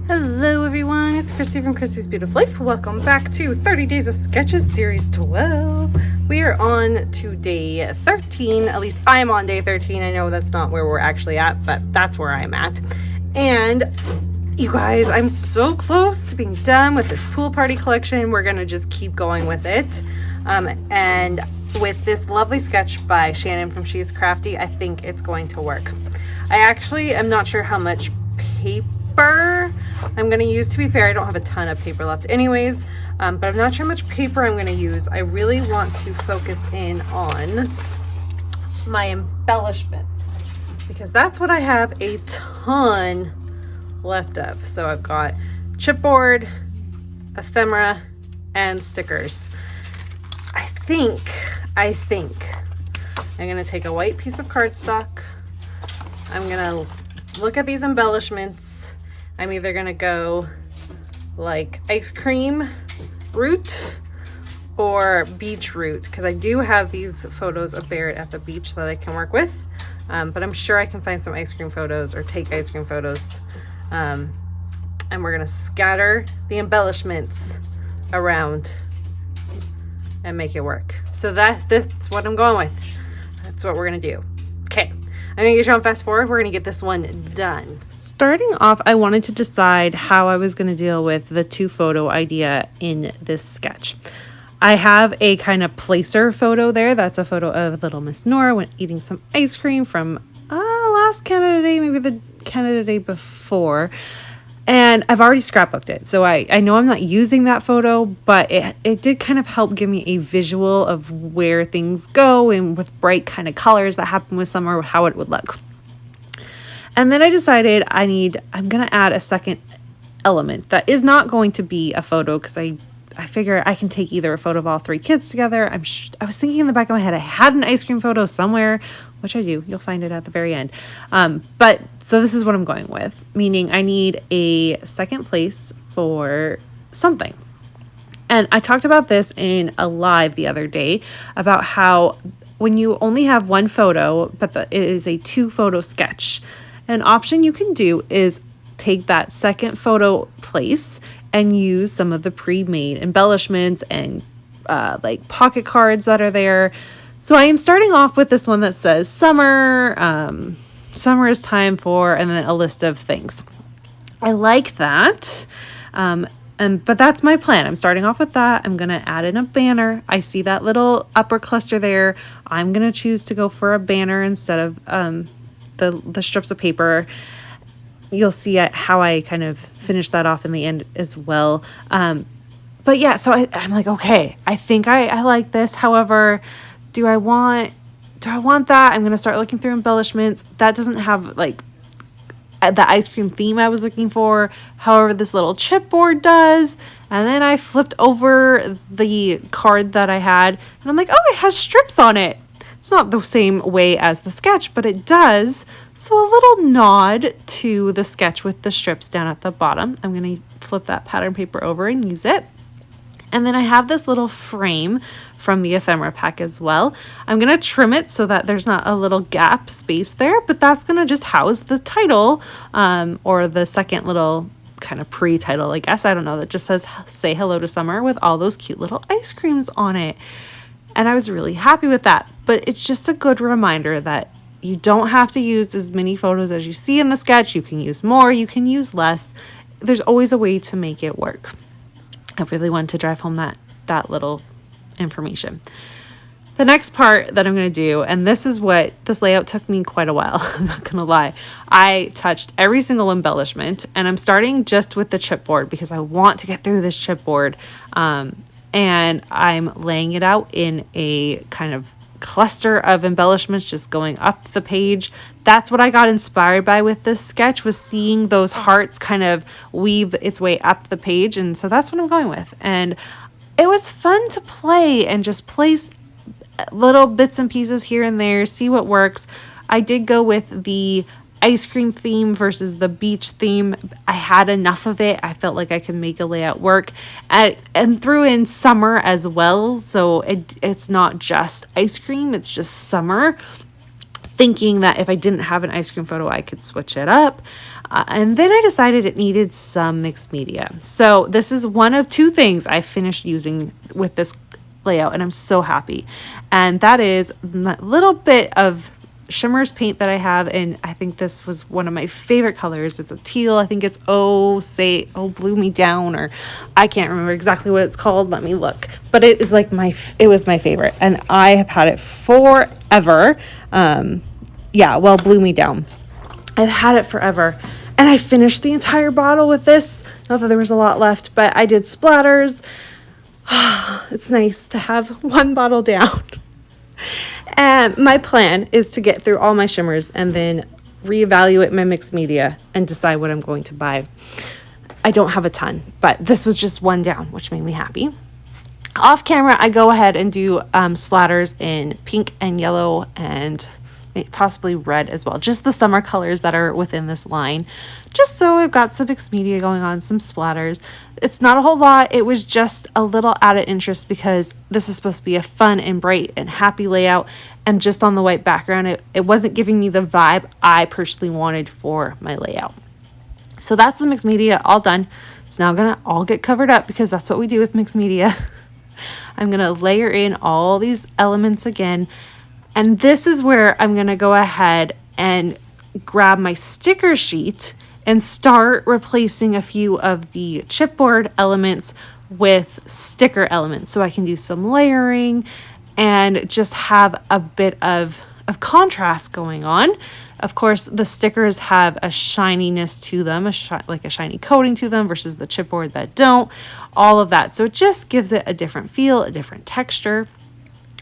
Hello everyone, it's Christy from Christy's Beautiful Life. Welcome back to 30 Days of Sketches Series 12. We are on to day 13, at least I'm on day 13. I know that's not where we're actually at, but that's where I'm at. And you guys, I'm so close to being done with this pool party collection. We're gonna just keep going with it. And with this lovely sketch by Shannon from She's Crafty, I think it's going to work. I actually am not sure how much paper I'm going to use. To be fair, I don't have a ton of paper left anyways, but I'm not sure how much paper I'm going to use. I really want to focus in on my embellishments because that's what I have a ton left of. So I've got chipboard, ephemera, and stickers. I think I'm going to take a white piece of cardstock. I'm going to look at these embellishments. I'm either gonna go like ice cream route or beach route because I do have these photos of Barrett at the beach that I can work with, but I'm sure I can find some ice cream photos or take ice cream photos, and we're gonna scatter the embellishments around and make it work. So that's what I'm going with. That's what we're gonna do. Okay, I'm gonna get you on fast forward. We're gonna get this one done. Starting off, I wanted to decide how I was going to deal with the two photo idea in this sketch. I have a kind of placer photo there. That's a photo of little Miss Nora when eating some ice cream from last Canada Day, maybe the Canada Day before. And I've already scrapbooked it. So I know I'm not using that photo, but it did kind of help give me a visual of where things go and with bright kind of colors that happen with summer, how it would look. And then I decided I'm going to add a second element that is not going to be a photo because I figure I can take either a photo of all three kids together. I was thinking in the back of my head, I had an ice cream photo somewhere, which I do. You'll find it at the very end. But so this is what I'm going with, meaning I need a second place for something. And I talked about this in a live the other day about how when you only have one photo, but it is a 2-photo sketch, an option you can do is take that second photo place and use some of the pre-made embellishments and like pocket cards that are there. So I am starting off with this one that says summer is time for, and then a list of things. I like that. But that's my plan. I'm starting off with that. I'm going to add in a banner. I see that little upper cluster there. I'm going to choose to go for a banner instead of the strips of paper. You'll see how I kind of finish that off in the end as well. But yeah, so I'm like, okay, I think I like this. However, do I want that? I'm going to start looking through embellishments. That doesn't have like the ice cream theme I was looking for. However, this little chipboard does. And then I flipped over the card that I had and I'm like, oh, it has strips on it. It's not the same way as the sketch, but it does. So a little nod to the sketch with the strips down at the bottom. I'm going to flip that pattern paper over and use it. And then I have this little frame from the ephemera pack as well. I'm going to trim it so that there's not a little gap space there, but that's going to just house the title or the second little kind of pre-title, I guess. I don't know. That just says, say hello to summer with all those cute little ice creams on it. And I was really happy with that. But it's just a good reminder that you don't have to use as many photos as you see in the sketch. You can use more, you can use less. There's always a way to make it work. I really wanted to drive home that little information. The next part that I'm going to do, and this layout took me quite a while, I'm not going to lie. I touched every single embellishment, and I'm starting just with the chipboard because I want to get through this chipboard. And I'm laying it out in a kind of cluster of embellishments just going up the page. That's what I got inspired by with this sketch, was seeing those hearts kind of weave its way up the page. And so that's what I'm going with. And it was fun to play and just place little bits and pieces here and there, see what works. I did go with the ice cream theme versus the beach theme. I had enough of it. I felt like I could make a layout work, and threw in summer as well. So it's not just ice cream, it's just summer. thinking that if I didn't have an ice cream photo, I could switch it up. And then I decided it needed some mixed media. So this is one of two things I finished using with this layout, and I'm so happy. And that is a little bit of Shimmer's paint that I have, and I think this was one of my favorite colors. It's a teal. I think it's Oh Blue Me Down, or I can't remember exactly what it's called. Let me look. But it is like it was my favorite, and I have had it forever. Blue Me Down. I've had it forever. And I finished the entire bottle with this. Not that there was a lot left, but I did splatters. It's nice to have one bottle down. And my plan is to get through all my shimmers and then reevaluate my mixed media and decide what I'm going to buy. I don't have a ton, but this was just one down, which made me happy. Off camera, I go ahead and do splatters in pink and yellow and possibly red as well. Just the summer colors that are within this line. Just so I've got some mixed media going on, some splatters. It's not a whole lot. It was just a little added interest because this is supposed to be a fun and bright and happy layout. And just on the white background, it wasn't giving me the vibe I personally wanted for my layout. So that's the mixed media all done. It's now gonna all get covered up because that's what we do with mixed media. I'm gonna layer in all these elements again. And this is where I'm going to go ahead and grab my sticker sheet and start replacing a few of the chipboard elements with sticker elements. So I can do some layering and just have a bit of contrast going on. Of course, the stickers have a shininess to them, like a shiny coating to them versus the chipboard that don't. All of that. So it just gives it a different feel, a different texture.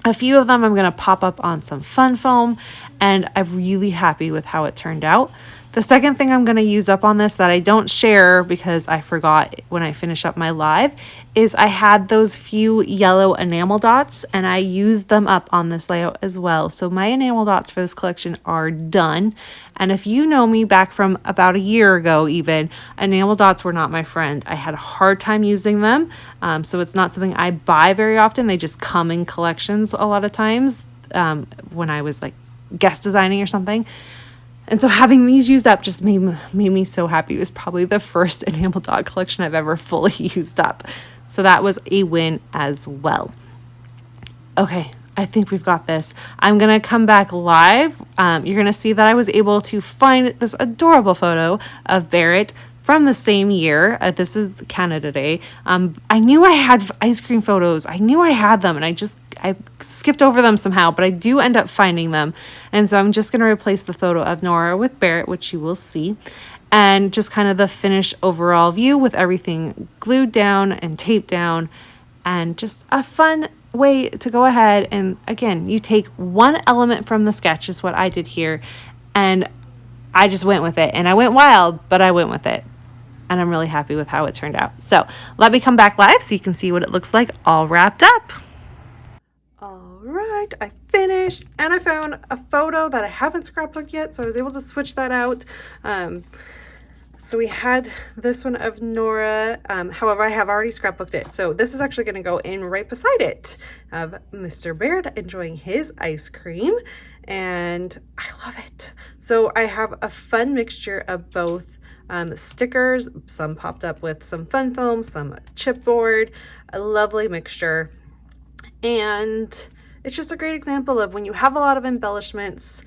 A few of them I'm going to pop up on some fun foam, and I'm really happy with how it turned out. The second thing I'm going to use up on this that I don't share because I forgot when I finish up my live is I had those few yellow enamel dots, and I used them up on this layout as well. So my enamel dots for this collection are done. And if you know me back from about a year ago even, enamel dots were not my friend. I had a hard time using them. So it's not something I buy very often. They just come in collections a lot of times when I was like guest designing or something. And so having these used up just made me so happy. It was probably the first enamel dot collection I've ever fully used up. So that was a win as well. Okay, I think we've got this. I'm going to come back live. You're going to see that I was able to find this adorable photo of Barrett from the same year. This is Canada Day. I knew I had ice cream photos. I knew I had them, and I skipped over them somehow, but I do end up finding them. And so I'm just going to replace the photo of Nora with Barrett, which you will see, and just kind of the finished overall view with everything glued down and taped down, and just a fun way to go ahead. And again, you take one element from the sketch is what I did here, and I just went with it, and I went wild, but I went with it. And I'm really happy with how it turned out. So let me come back live so you can see what it looks like all wrapped up. All right, I finished, and I found a photo that I haven't scrapbooked yet, so I was able to switch that out. So we had this one of Nora. However, I have already scrapbooked it. So this is actually going to go in right beside it of Mr. Baird enjoying his ice cream. And I love it. So I have a fun mixture of both stickers. Some popped up with some fun foam, some chipboard, a lovely mixture. And it's just a great example of when you have a lot of embellishments,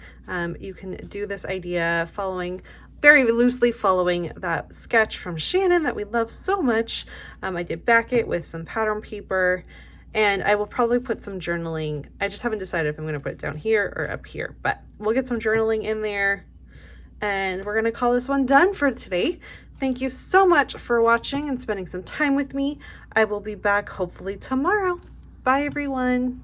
you can do this idea very loosely following that sketch from Shannon that we love so much. I did back it with some pattern paper, and I will probably put some journaling. I just haven't decided if I'm going to put it down here or up here, but we'll get some journaling in there, and we're going to call this one done for today. Thank you so much for watching and spending some time with me. I will be back hopefully tomorrow. Bye, everyone.